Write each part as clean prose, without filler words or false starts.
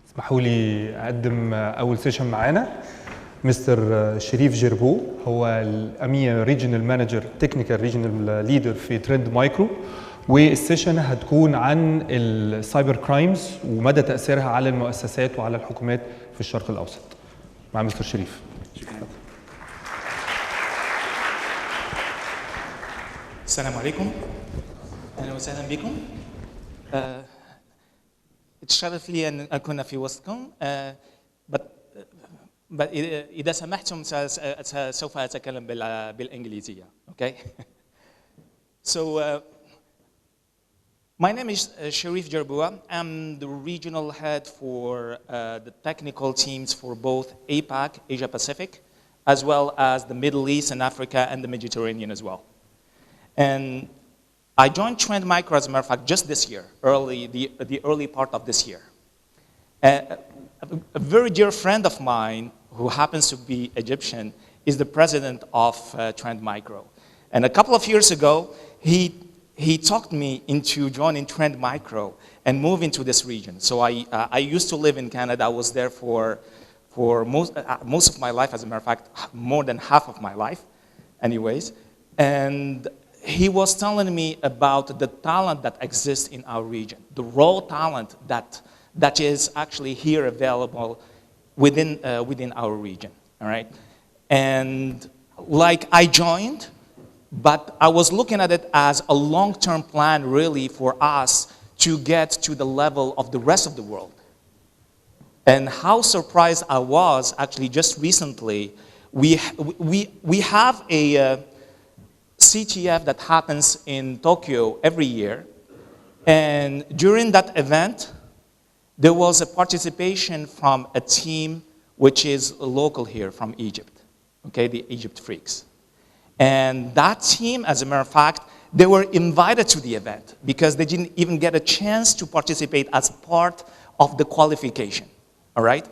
اسمحوا لي اقدم اول سيشن معانا مستر شريف جربو. هو الاميا ريجنال مانجر تكنيكال ريجنال ليدر في ترند مايكرو، والسيشن هتكون عن السايبر كرايمز ومدى تاثيرها على المؤسسات وعلى الحكومات في الشرق الاوسط. مع مستر شريف. السلام عليكم، اهلا وسهلا بكم. اتشرف لي ان اكون في وسطكم، اذا سمحتم سوف اتكلم بالانجليزيه. Okay. So my name is Cherif Djerboua. I'm the regional head for the technical teams for both APAC, Asia Pacific, as well as the Middle East and Africa and the Mediterranean as well. And I joined TrendMicro, as a matter of fact, just this year, the early part of this year. A very dear friend of mine, who happens to be Egyptian, is the president of TrendMicro. And a couple of years ago, he talked me into joining TrendMicro and moving to this region. So I used to live in Canada. I was there for most of my life, as a matter of fact, more than half of my life, anyways. And he was telling me about the talent that exists in our region, the raw talent that is actually here available within our region, all right? And like I joined, but I was looking at it as a long-term plan really for us to get to the level of the rest of the world. And how surprised I was actually just recently, we have a CTF that happens in Tokyo every year, and during that event, there was a participation from a team which is local here from Egypt, okay, the Egypt Freaks. And that team, as a matter of fact, they were invited to the event because they didn't even get a chance to participate as part of the qualification, all right?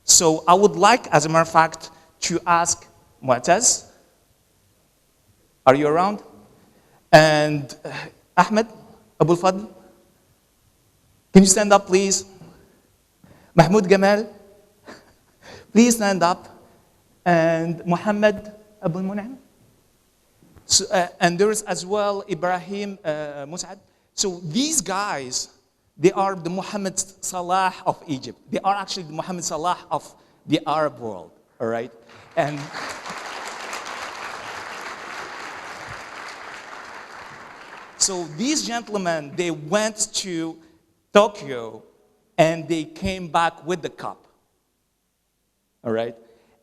So I would like, as a matter of fact, to ask Mu'taz, are you around? And Ahmed, Abu Fadl, can you stand up, please? Mahmoud Gamal, please stand up. And Muhammad Abu Mun'im. So, and there is as well Ibrahim Mus'ad. So these guys, they are the Muhammad Salah of Egypt. They are actually the Muhammad Salah of the Arab world, all right? And so these gentlemen, they went to Tokyo and they came back with the cup, all right?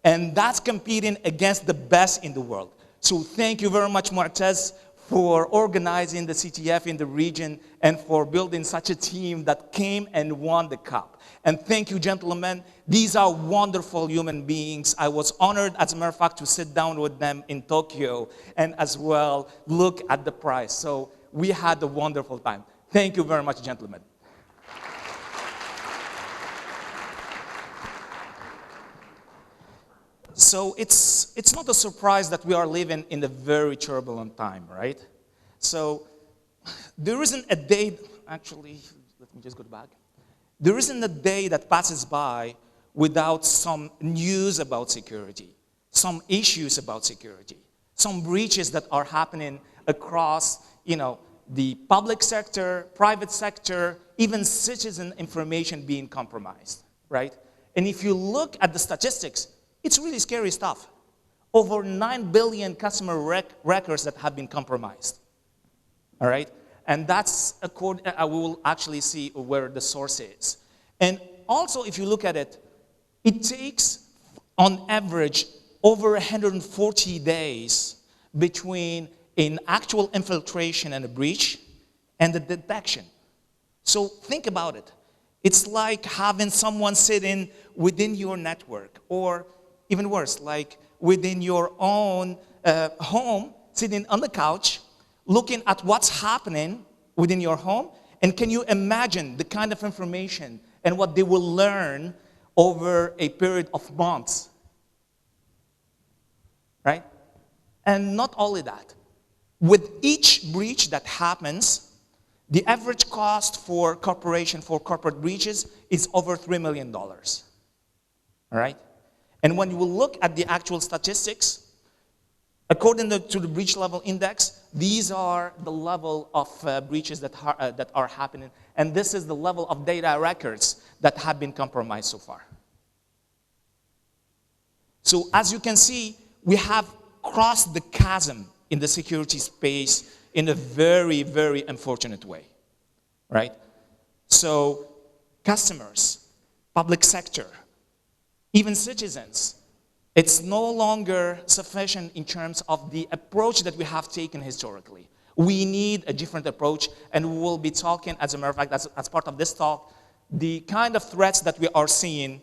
And that's competing against the best in the world. So thank you very much, Mu'taz, for organizing the CTF in the region and for building such a team that came and won the cup. And thank you, gentlemen. These are wonderful human beings. I was honored, as a matter of fact, to sit down with them in Tokyo and as well look at the prize. So we had a wonderful time. Thank you very much, gentlemen. So it's not a surprise that we are living in a very turbulent time, right? So there isn't a day, actually, let me just go back. There isn't a day that passes by without some news about security, some issues about security, some breaches that are happening across, the public sector, private sector, even citizen information being compromised, right? And if you look at the statistics, it's really scary stuff. Over 9 billion customer records that have been compromised, all right? And that's, we will actually see where the source is. And also, if you look at it, it takes, on average, over 140 days between an actual infiltration and a breach and the detection. So think about it. It's like having someone sitting within your network, or even worse, like within your own home, sitting on the couch, looking at what's happening within your home. And can you imagine the kind of information and what they will learn over a period of months, right? And not only that, with each breach that happens, The average cost for corporate breaches is over $3 million. All right? And when you will look at the actual statistics, according to the breach level index, these are the level of breaches that are happening. And this is the level of data records that have been compromised so far. So as you can see, we have crossed the chasm in the security space in a very, very unfortunate way, right? So customers, public sector, even citizens, it's no longer sufficient in terms of the approach that we have taken historically. We need a different approach, and we will be talking, as a matter of fact, as part of this talk, the kind of threats that we are seeing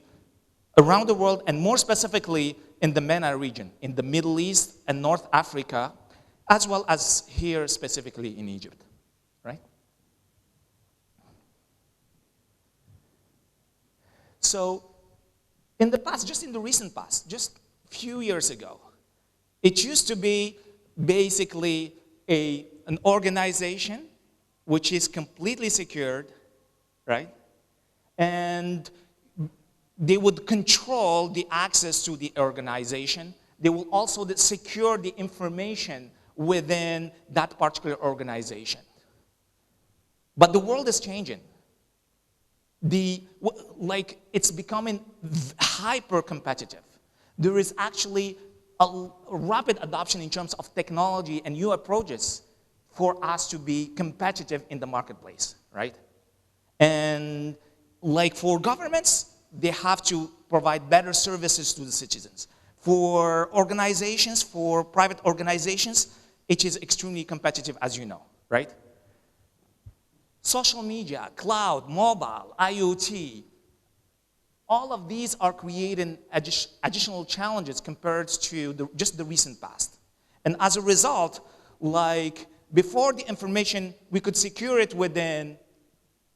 around the world, and more specifically in the MENA region, in the Middle East and North Africa, as well as here specifically in Egypt, right? So in the past, just in the recent past, just a few years ago, it used to be basically an organization which is completely secured, right? And they would control the access to the organization. They will also secure the information within that particular organization. But the world is changing. It's becoming hyper competitive. There is actually a rapid adoption in terms of technology and new approaches for us to be competitive in the marketplace, right? And like for governments, they have to provide better services to the citizens. For organizations, for private organizations, it is extremely competitive, as you know, right? Social media, cloud, mobile, IoT, all of these are creating additional challenges compared to just the recent past. And as a result, like before the information, we could secure it within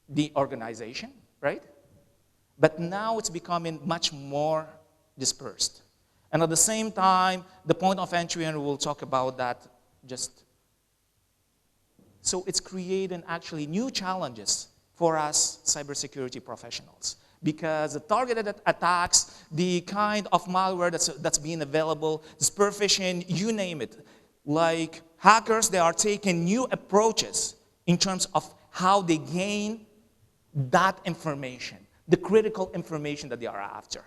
the organization, right? But now it's becoming much more dispersed. And at the same time, the point of entry, and we'll talk about that so it's creating actually new challenges for us cybersecurity professionals, because the targeted attacks, the kind of malware that's being available, spear phishing, you name it, like hackers, they are taking new approaches in terms of how they gain that information, the critical information that they are after.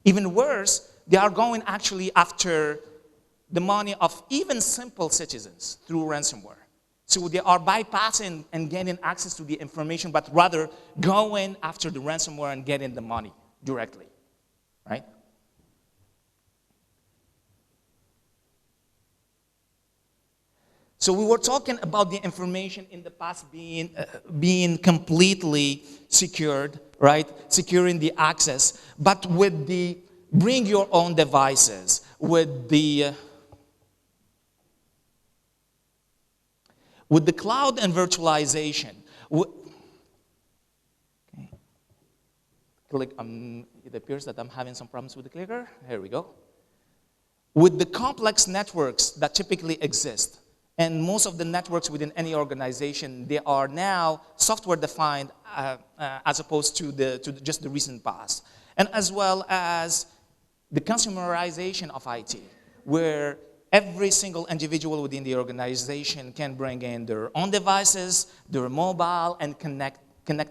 Even worse, they are going actually after the money of even simple citizens through ransomware. So they are bypassing and getting access to the information, but rather going after the ransomware and getting the money directly, right? So we were talking about the information in the past being completely secured, right? Securing the access, but with the bring your own devices, with the cloud and virtualization. Okay. Click. It appears that I'm having some problems with the clicker. Here we go. With the complex networks that typically exist, and most of the networks within any organization, they are now software defined as opposed to just the recent past. And as well as the consumerization of IT, where every single individual within the organization can bring in their own devices, their mobile, and connect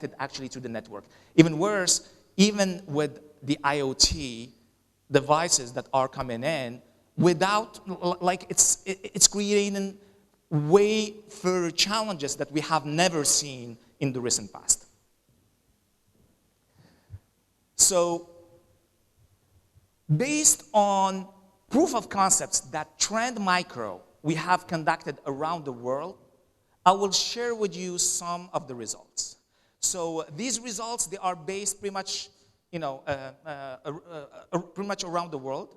it actually to the network. Even worse, even with the IoT devices that are coming in, without, like it's creating way further challenges that we have never seen in the recent past. So, based on proof of concepts that TrendMicro we have conducted around the world, I will share with you some of the results. So these results, they are based pretty much, pretty much around the world.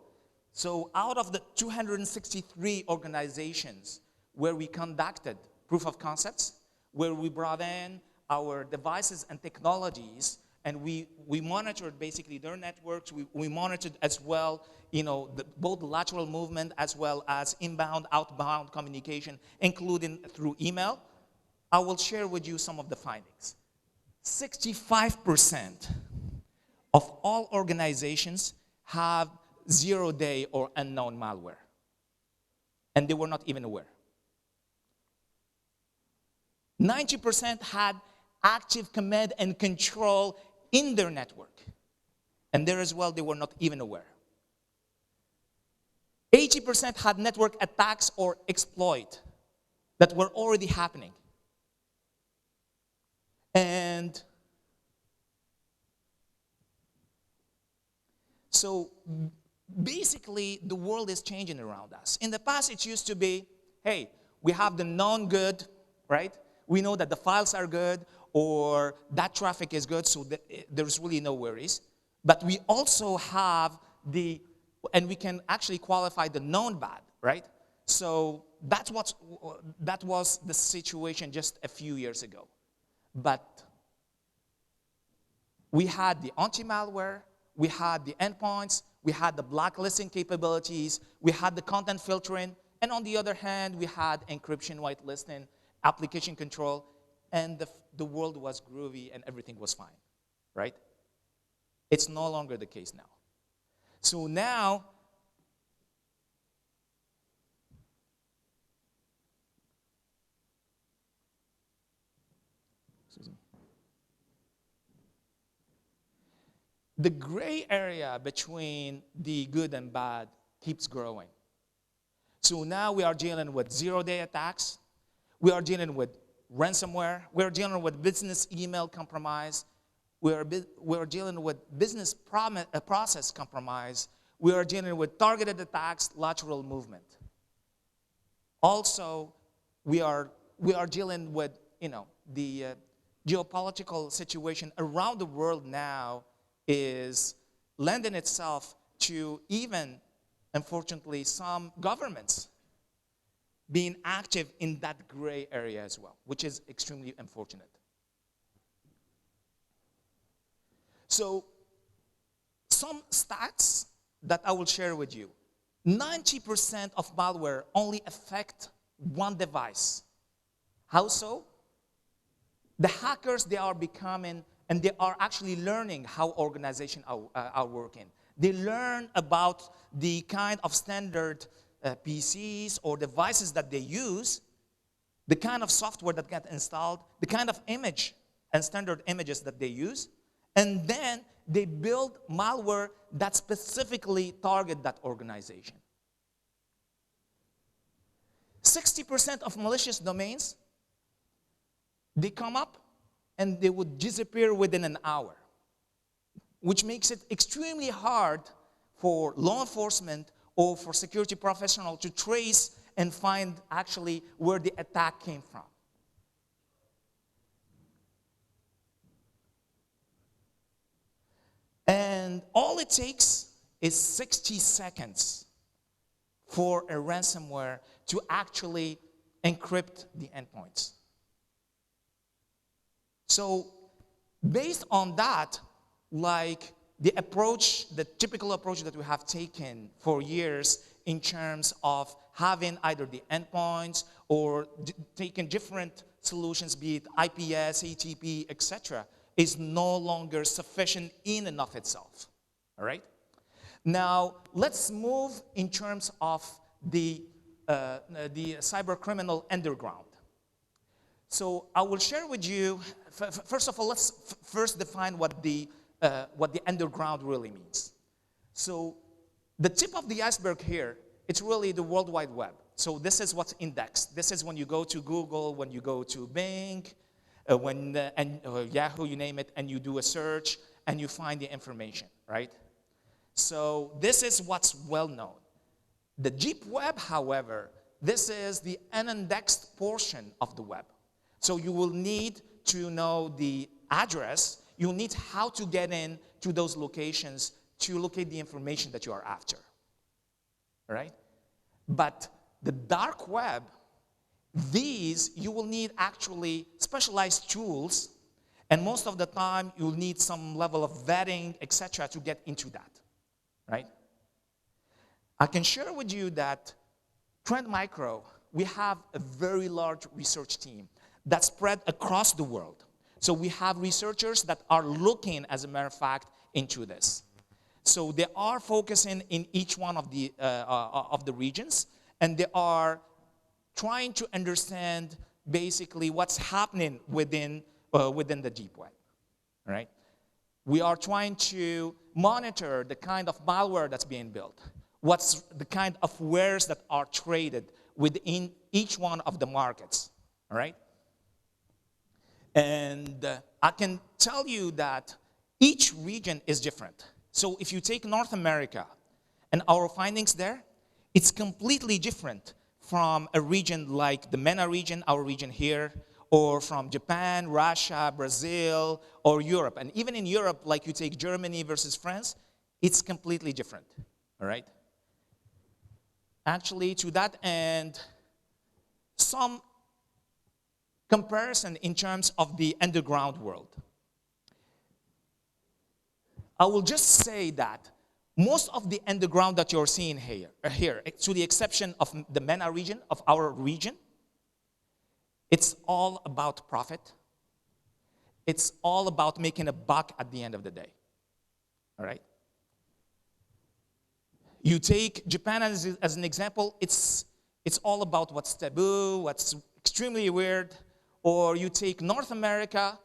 So out of the 263 organizations where we conducted proof of concepts, where we brought in our devices and technologies, and we monitored basically their networks. We monitored as well, both lateral movement as well as inbound, outbound communication, including through email. I will share with you some of the findings. 65% of all organizations have zero-day or unknown malware, and they were not even aware. 90% had active command and control in their network, and there as well, they were not even aware. 80% had network attacks or exploit that were already happening. And so basically, the world is changing around us. In the past, it used to be, hey, we have the known good, right? We know that the files are good or that traffic is good, so there's really no worries. But we also have and we can actually qualify the known bad, right? So that was the situation just a few years ago. But we had the anti-malware, we had the endpoints, we had the blacklisting capabilities, we had the content filtering, and on the other hand, we had encryption, whitelisting, application control, and the world was groovy and everything was fine, right? It's no longer the case now. So now, the gray area between the good and bad keeps growing. So now we are dealing with zero-day attacks. We are dealing with ransomware. We are dealing with business email compromise. We are dealing with business process compromise. We are dealing with targeted attacks, lateral movement. Also, we are dealing with, the geopolitical situation around the world now is lending itself to even, unfortunately, some governments being active in that gray area as well, which is extremely unfortunate. So, some stats that I will share with you. 90% of malware only affect one device. How so? The hackers, they are becoming, and they are actually learning how organizations are working. They learn about the kind of standard PCs or devices that they use, the kind of software that get installed, the kind of image and standard images that they use, and then they build malware that specifically target that organization. 60% of malicious domains, they come up and they would disappear within an hour, which makes it extremely hard for law enforcement or for security professionals to trace and find actually where the attack came from. And all it takes is 60 seconds for a ransomware to actually encrypt the endpoints. So based on that, like the typical approach that we have taken for years in terms of having either the endpoints or taking different solutions, be it IPS, ATP, etc., is no longer sufficient in and of itself, all right? Now, let's move in terms of the cybercriminal underground. So I will share with you, first of all, let's first define what the underground really means. So the tip of the iceberg here, it's really the World Wide Web. So this is what's indexed. This is when you go to Google, when you go to Bing, Yahoo, you name it, and you do a search, and you find the information, right? So this is what's well known. The deep web, however, this is the unindexed portion of the web. So you will need to know the address. You'll need how to get in to those locations to locate the information that you are after, all right? But the dark web, these, you will need actually specialized tools, and most of the time, you'll need some level of vetting, etc., to get into that, right? I can share with you that TrendMicro, we have a very large research team that spread across the world. So we have researchers that are looking, as a matter of fact, into this. So they are focusing in each one of the regions, and they are trying to understand basically what's happening within the deep web, right? We are trying to monitor the kind of malware that's being built, what's the kind of wares that are traded within each one of the markets, all right? And I can tell you that each region is different. So if you take North America and our findings there, it's completely different from a region like the MENA region, our region here, or from Japan, Russia, Brazil, or Europe. And even in Europe, like you take Germany versus France, it's completely different, all right? Actually, to that end, some comparison in terms of the underground world. I will just say that most of the underground that you're seeing here, to the exception of the MENA region, of our region, it's all about profit. It's all about making a buck at the end of the day, all right? You take Japan as an example, it's all about what's taboo, what's extremely weird. Or you take North America,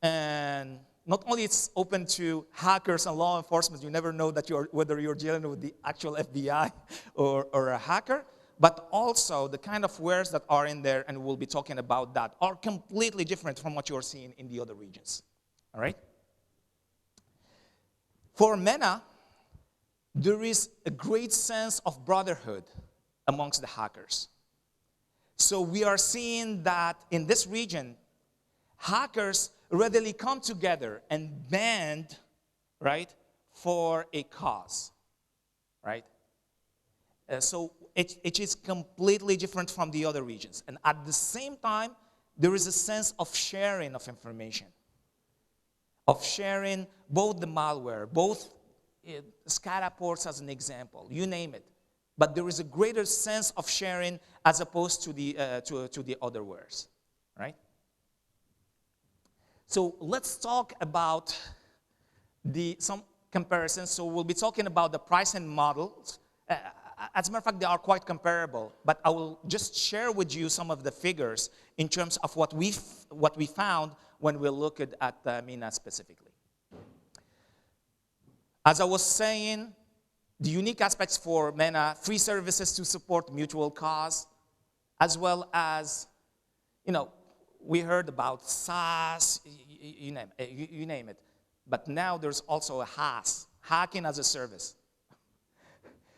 and not only it's open to hackers and law enforcement, you never know that whether you're dealing with the actual FBI or a hacker, but also the kind of wares that are in there, and we'll be talking about that, are completely different from what you're seeing in the other regions, all right? For MENA, there is a great sense of brotherhood amongst the hackers. So we are seeing that in this region, hackers readily come together and band, right, for a cause, right? So it is completely different from the other regions. And at the same time, there is a sense of sharing of information, of sharing both the malware, both SCADA ports as an example, you name it. But there is a greater sense of sharing as opposed to the other wares, right? So let's talk about some comparisons. So we'll be talking about the pricing models. As a matter of fact, they are quite comparable. But I will just share with you some of the figures in terms of what we found when we looked at MENA specifically. As I was saying, the unique aspects for MENA, free services to support mutual cause, as well as, we heard about SaaS, you name it. But now there's also a HaaS, hacking as a service.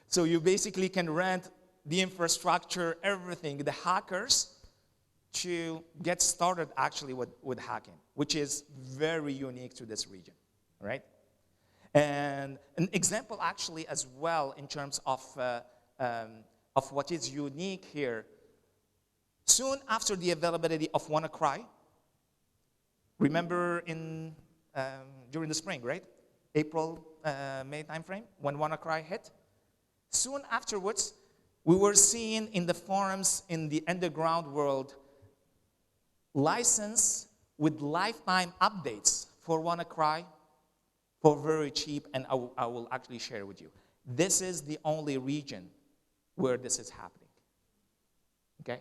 So you basically can rent the infrastructure, everything, the hackers, to get started actually with hacking, which is very unique to this region, right? And an example actually as well in terms of what is unique here. Soon after the availability of WannaCry, remember during the spring, right? April, May timeframe, when WannaCry hit. Soon afterwards, we were seeing in the forums in the underground world license with lifetime updates for WannaCry for very cheap, and I will actually share with you. This is the only region where this is happening, okay?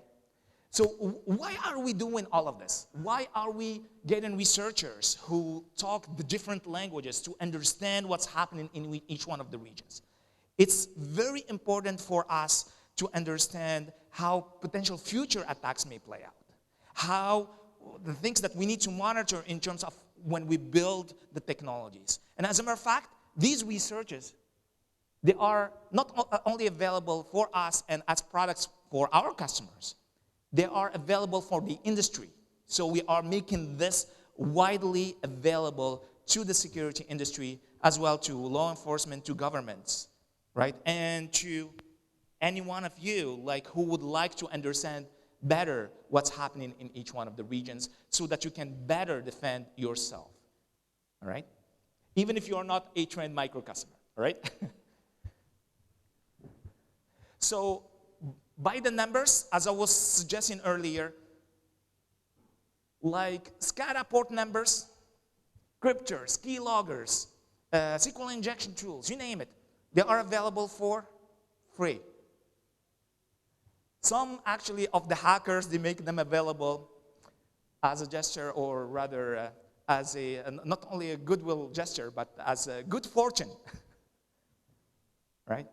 So why are we doing all of this? Why are we getting researchers who talk the different languages to understand what's happening in each one of the regions? It's very important for us to understand how potential future attacks may play out, how the things that we need to monitor in terms of when we build the technologies. And as a matter of fact, these researches, they are not only available for us and as products for our customers, they are available for the industry. So we are making this widely available to the security industry as well to law enforcement, to governments, right? And to any one of you who would like to understand better what's happening in each one of the regions so that you can better defend yourself, all right? Even if you are not a TrendMicro customer, all right? So by the numbers, as I was suggesting earlier, like SCADA port numbers, cryptors, keyloggers, SQL injection tools, you name it. They are available for free. Some actually of the hackers, they make them available as a gesture, or rather as not only a goodwill gesture, but as a good fortune, right?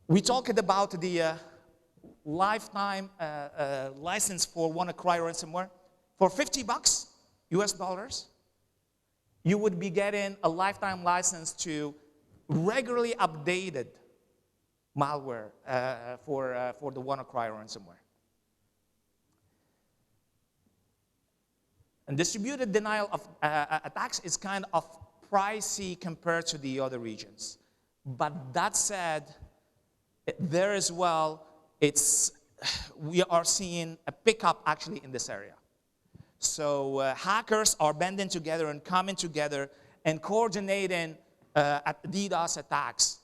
We talked about the lifetime license for WannaCry ransomware. For $50 US dollars, you would be getting a lifetime license to regularly updated malware for the WannaCry ransomware. And distributed denial of attacks is kind of pricey compared to the other regions. But that said, there as well, we are seeing a pickup actually in this area. So hackers are banding together and coming together and coordinating DDoS attacks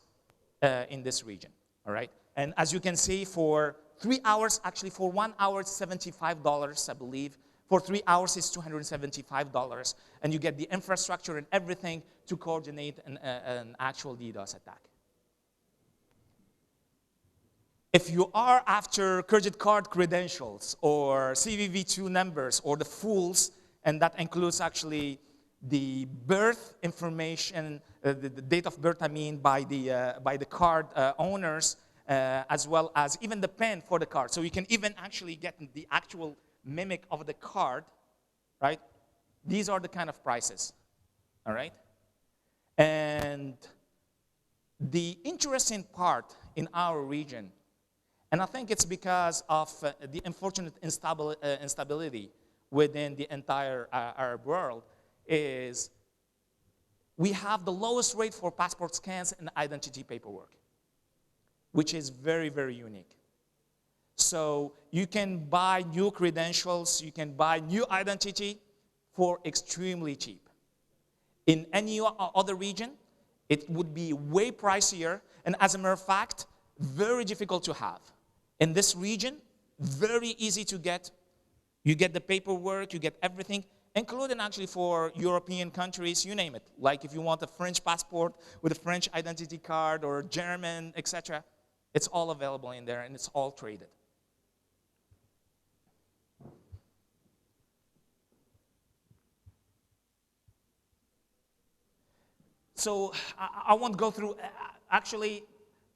in this region, all right? And as you can see, for 3 hours, actually for 1 hour, it's $75, I believe. For 3 hours, it's $275, and you get the infrastructure and everything to coordinate an actual DDoS attack. If you are after credit card credentials or CVV2 numbers or the fulls, and that includes actually the birth information, the date of birth, I mean, by the card owners, as well as even the PIN for the card. So you can even actually get the actual mimic of the card, right? These are the kind of prices, all right? And the interesting part in our region, and I think it's because of the unfortunate instability within the entire Arab world, is we have the lowest rate for passport scans and identity paperwork, which is very, very unique. So you can buy new credentials, you can buy new identity for extremely cheap. In any other region, it would be way pricier, and as a matter of fact, very difficult to have. In this region, very easy to get. You get the paperwork, you get everything, including actually for European countries, you name it. Like if you want a French passport with a French identity card or German, etc., it's all available in there and it's all traded. So I won't go through, actually,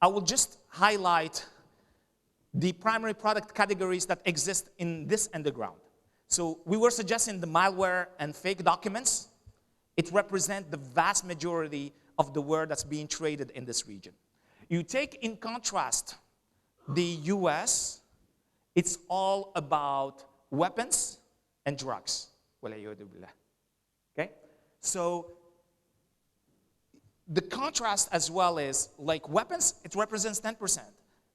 I will just highlight the primary product categories that exist in this underground. So we were suggesting the malware and fake documents. It represents the vast majority of the ware that's being traded in this region. You take in contrast the US, it's all about weapons and drugs. Okay? So the contrast as well is, like weapons, it represents 10%.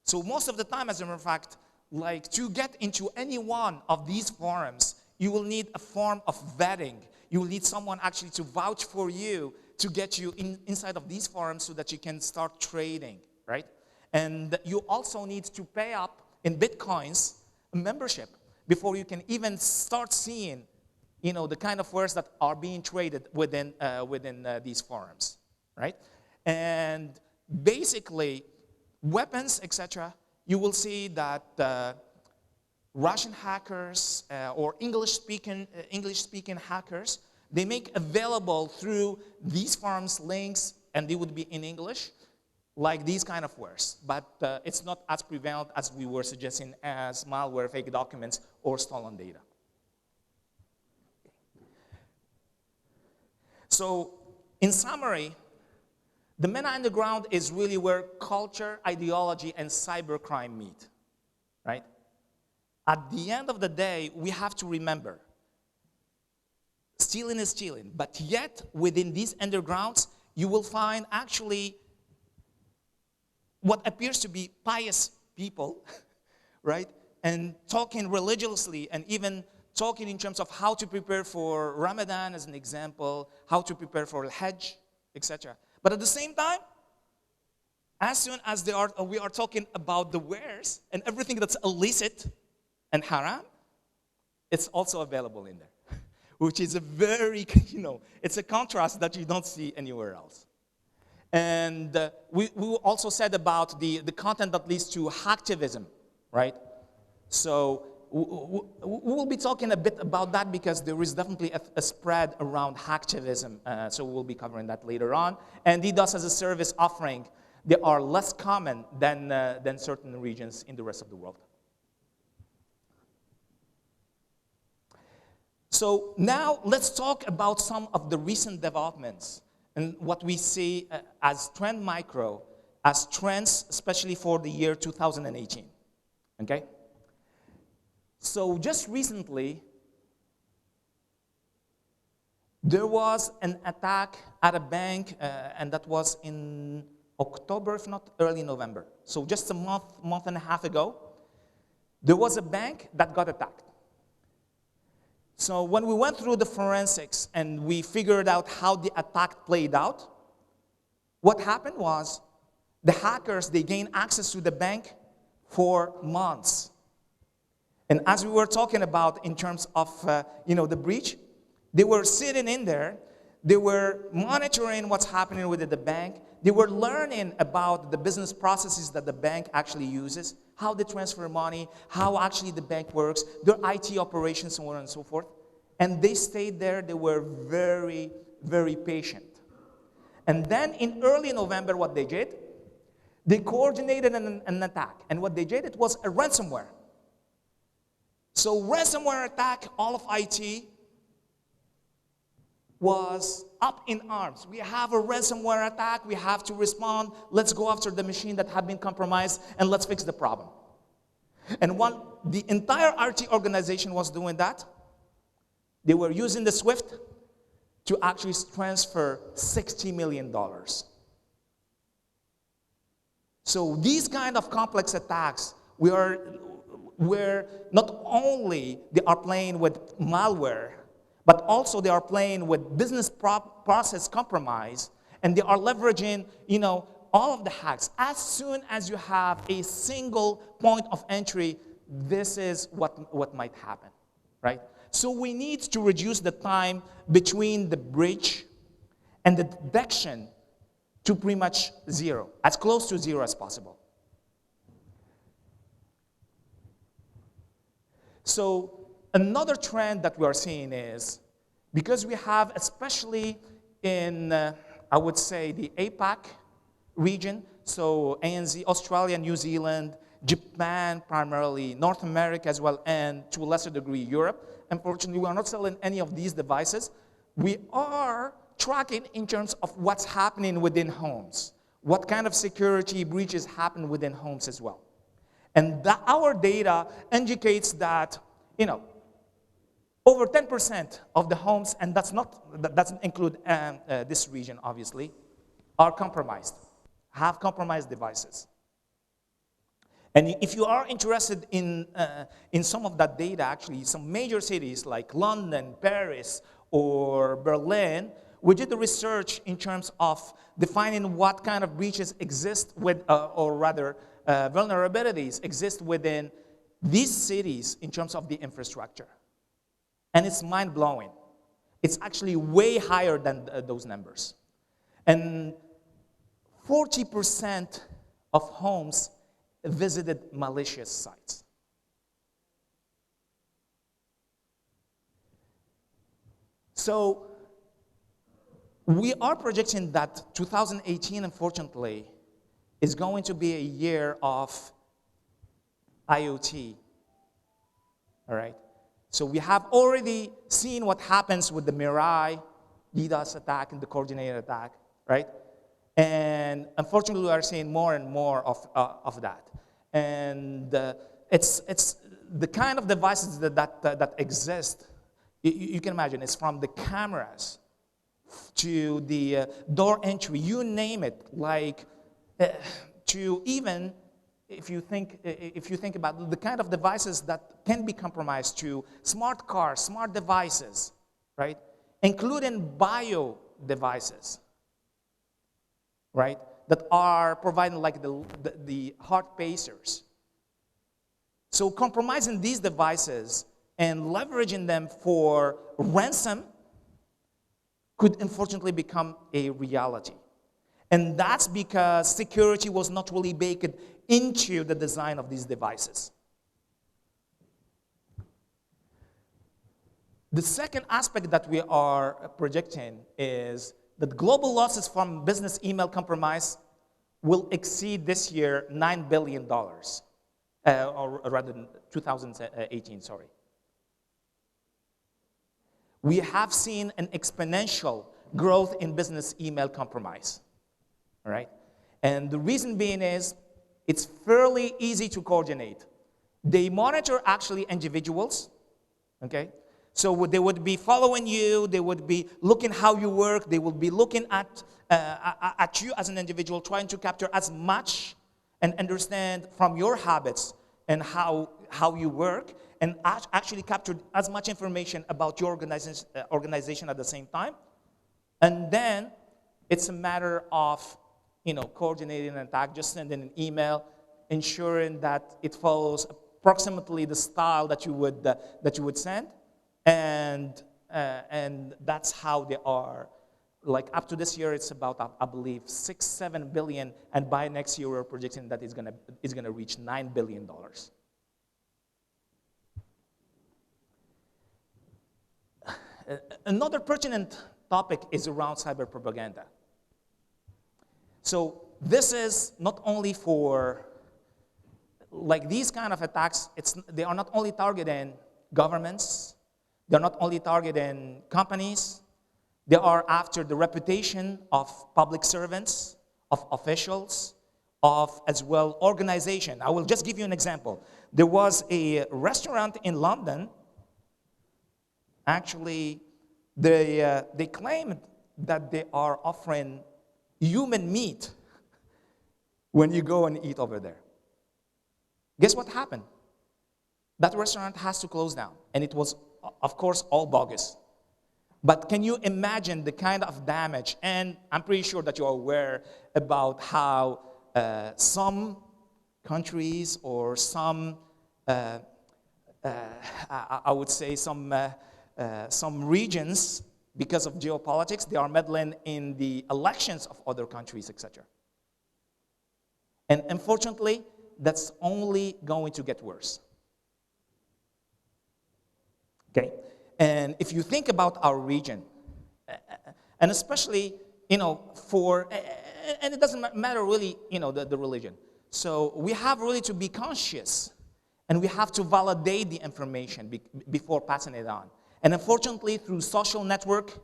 So most of the time, as a matter of fact, like to get into any one of these forums, you will need a form of vetting. You will need someone actually to vouch for you to get you inside of these forums so that you can start trading, right? And you also need to pay up in Bitcoins a membership before you can even start seeing, you know, the kind of wares that are being traded within these forums, right? And basically, weapons, etc., you will see that Russian hackers or English-speaking hackers, they make available through these forums links, and they would be in English, like these kind of wares. But it's not as prevalent as we were suggesting as malware, fake documents, or stolen data. So, in summary, the MENA underground is really where culture, ideology, and cybercrime meet, right? At the end of the day, we have to remember, stealing is stealing, but yet within these undergrounds, you will find actually what appears to be pious people, right? And talking religiously and even talking in terms of how to prepare for Ramadan as an example, how to prepare for Hajj, etc. But at the same time, as soon as we are talking about the wares and everything that's illicit and haram, it's also available in there, which is a very, it's a contrast that you don't see anywhere else. And we also said about the content that leads to hacktivism, right? So we'll be talking a bit about that because there is definitely a spread around hacktivism. So we'll be covering that later on. And DDoS as a service offering, they are less common than certain regions in the rest of the world. So now let's talk about some of the recent developments and what we see as TrendMicro, as trends, especially for the year 2018, okay? So just recently, there was an attack at a bank, and that was in October, if not early November. So just a month and a half ago, there was a bank that got attacked. So when we went through the forensics and we figured out how the attack played out, what happened was the hackers, they gained access to the bank for months. And as we were talking about in terms of the breach, they were sitting in there, they were monitoring what's happening within the bank, they were learning about the business processes that the bank actually uses, how they transfer money, how actually the bank works, their IT operations, so on and so forth. And they stayed there, they were very, very patient. And then in early November, what they did, they coordinated an attack. And what they did, it was a ransomware. So ransomware attack, all of IT was up in arms. We have a ransomware attack, we have to respond, let's go after the machine that had been compromised and let's fix the problem. And when the entire RT organization was doing that, they were using the SWIFT to actually transfer $60 million. So these kind of complex attacks, where not only they are playing with malware, but also they are playing with business process compromise, and they are leveraging, all of the hacks. As soon as you have a single point of entry, this is what might happen, right? So we need to reduce the time between the breach and the detection to pretty much zero, as close to zero as possible. So another trend that we are seeing is, because we have, especially in, I would say, the APAC region, so ANZ, Australia, New Zealand, Japan primarily, North America as well, and to a lesser degree, Europe. Unfortunately, we are not selling any of these devices. We are tracking in terms of what's happening within homes, what kind of security breaches happen within homes as well. And our data indicates that, over 10% of the homes, and that doesn't include this region, obviously, are compromised, have compromised devices. And if you are interested in some of that data, actually, some major cities like London, Paris, or Berlin, we did the research in terms of defining what kind of breaches exist or rather, vulnerabilities exist within these cities in terms of the infrastructure. And it's mind-blowing. It's actually way higher than those numbers. And 40% of homes visited malicious sites. So we are projecting that 2018, unfortunately, is going to be a year of IoT, all right? So we have already seen what happens with the Mirai DDoS attack and the coordinated attack, right? And unfortunately, we are seeing more and more of that. And it's the kind of devices that exist. You can imagine, it's from the cameras to the door entry, you name it, like to even, if you think about the kind of devices that can be compromised, to smart cars, smart devices, right? Including bio devices, right? That are providing like the heart pacers. So compromising these devices and leveraging them for ransom could unfortunately become a reality. And that's because security was not really baked into the design of these devices. The second aspect that we are projecting is that global losses from business email compromise will exceed this year $9 billion, or rather 2018, sorry. We have seen an exponential growth in business email compromise, all right? And the reason being is it's fairly easy to coordinate. They monitor actually individuals, okay? So they would be following you, they would be looking how you work, they would be looking at you as an individual, trying to capture as much and understand from your habits and how you work, and actually capture as much information about your organization at the same time. And then it's a matter of coordinating an attack, just sending an email, ensuring that it follows approximately the style that you would send. And that's how they are. Like up to this year, it's about, I believe, 6-7 billion, and by next year, we're projecting that it's gonna reach $9 billion. Another pertinent topic is around cyber propaganda. So this is not only for, like these kind of attacks, they are not only targeting governments, they're not only targeting companies, they are after the reputation of public servants, of officials, of as well organization. I will just give you an example. There was a restaurant in London. Actually, they claimed that they are offering human meat when you go and eat over there. Guess what happened? That restaurant has to close down, and it was, of course, all bogus. But can you imagine the kind of damage? And I'm pretty sure that you're aware about how some countries or some, I would say some regions, because of geopolitics, they are meddling in the elections of other countries, etc. And unfortunately, that's only going to get worse. Okay? And if you think about our region, and especially, for, and it doesn't matter really, the religion. So we have really to be conscious, and we have to validate the information before passing it on. And unfortunately, through social network,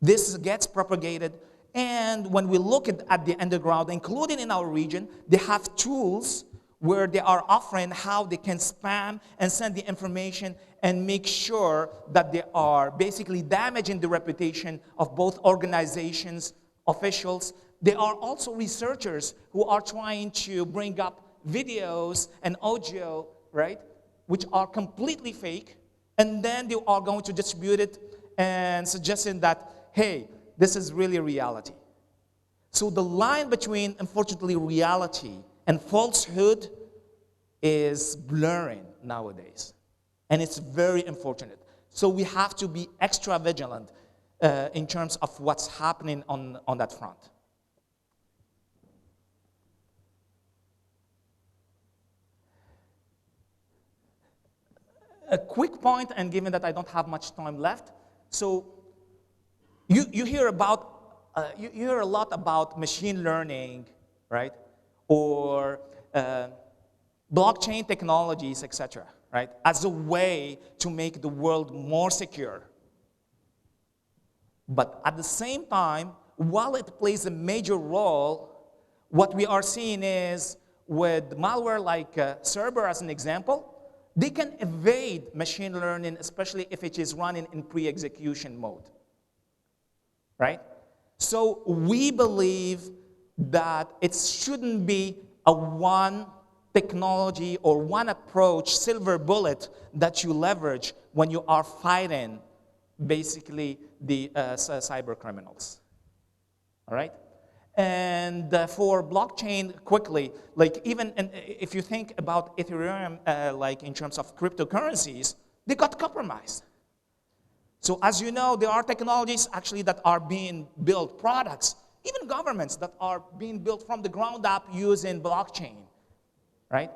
this gets propagated. And when we look at the underground, including in our region, they have tools where they are offering how they can spam and send the information and make sure that they are basically damaging the reputation of both organizations, officials. There are also researchers who are trying to bring up videos and audio, right, which are completely fake, and then they are going to distribute it and suggesting that, hey, this is really reality. So the line between, unfortunately, reality and falsehood is blurring nowadays. And it's very unfortunate. So we have to be extra vigilant in terms of what's happening on that front. A quick point, and given that I don't have much time left, so you hear about, you hear a lot about machine learning, right? Or blockchain technologies, etc., right? As a way to make the world more secure. But at the same time, while it plays a major role, what we are seeing is with malware like Cerber as an example, they can evade machine learning, especially if it is running in pre-execution mode, right? So we believe that it shouldn't be a one technology or one approach, silver bullet, that you leverage when you are fighting basically the cyber criminals, all right? And for blockchain, quickly, like even if you think about Ethereum, like in terms of cryptocurrencies, they got compromised. So as you know, there are technologies actually that are being built, products, even governments that are being built from the ground up using blockchain, right?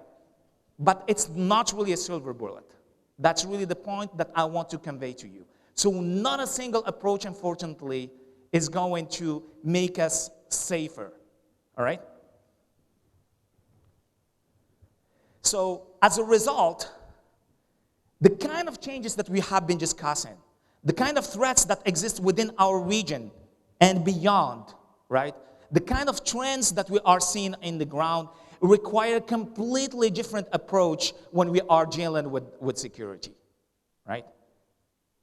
But it's not really a silver bullet. That's really the point that I want to convey to you. So not a single approach, unfortunately, is going to make us safer, all right? So as a result, the kind of changes that we have been discussing, the kind of threats that exist within our region and beyond, right? The kind of trends that we are seeing in the ground require a completely different approach when we are dealing with security, right?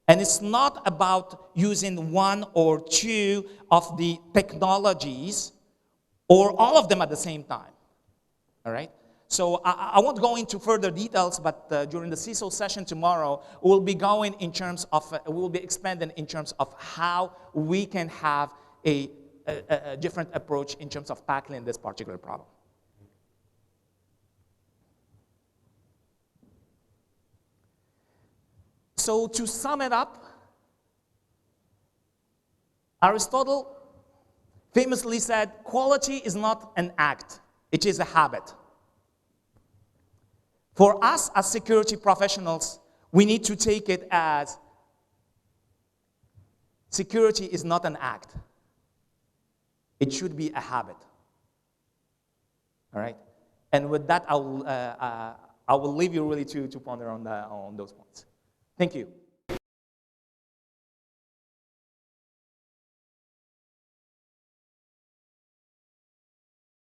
And it's not about using one or two of the technologies or all of them at the same time, all right? So I won't go into further details, but during the CISO session tomorrow, we'll be going in terms of, we'll be expanding in terms of how we can have a different approach in terms of tackling this particular problem. So to sum it up, Aristotle famously said, quality is not an act, it is a habit. For us as security professionals, we need to take it as security is not an act. It should be a habit. All right? And with that, I will leave you really to ponder on those points. Thank you.